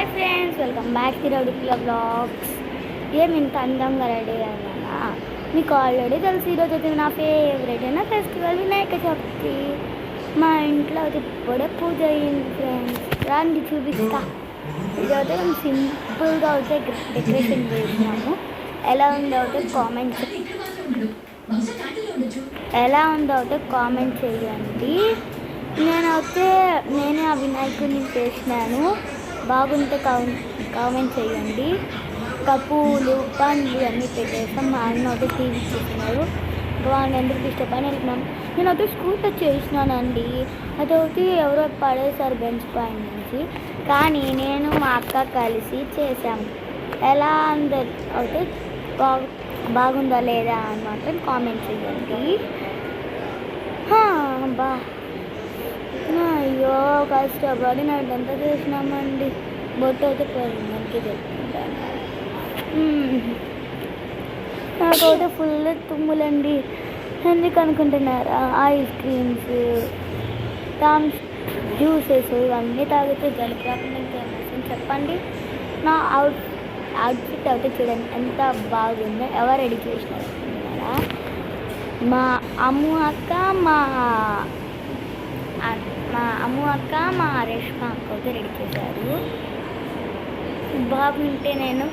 Hi friends, welcome back to రౌడిక్ల blogs. ఏమి ఇంత అందంగా రెడీ అయ్యానా? మీకు ఆల్రెడీ తెలిసి ఈరోజు అయితే నా ఫేవరెట్ అయిన ఫెస్టివల్ వినాయక చవితి. మా ఇంట్లో అయితే ఇప్పుడే పూజ అయ్యింది ఫ్రెండ్స్. రండి చూపిస్తా. ఈరోజు మేము సింపుల్గా అయితే డెకరేషన్ చేసినాము. ఎలా ఉందో అయితే కామెంట్ చేయండి. నేనే ఆ వినాయకుడిని చేసినాను. బాగుంటే కామెంట్ చేయండి. పూలు పండ్లు అన్నీ పెట్టేస్తాం. మా ఆయన అయితే టీవీ చూస్తున్నారు. వాళ్ళు ఎందుకు ఇష్టపడి వెళ్తున్నాం. నేనైతే స్కూటర్ చేసినానండి. అదైతే ఎవరో పడేసారు బెంచ్ పైన నుంచి. కానీ నేను మా అక్క కలిసి చేసాము. ఎలా ఉందో అయితే బాగుందా లేదా అని మాత్రం కామెంట్ చేయండి. అయ్యో, కష్టపడి నైటంతా చేసినామండి. బొట్టు అయితే పోయిందానికి చెప్తుంటాను. నాకైతే ఫుల్ తుమ్ములండి. ఎందుకు అనుకుంటున్నారా? ఐస్ క్రీమ్స్, జ్యూసెస్ ఇవన్నీ తాగితే జలుబు రాకుండా ఇంకేమవుతుంది చెప్పండి. నా అవుట్ఫిట్ అయితే చూడండి ఎంత బాగుందో. ఎవరు రెడీ చేసినారు? మా అమ్ము అక్క, మా రేష్మ అక్క అయితే రెడీ చేశారు. బాగుంటే నేను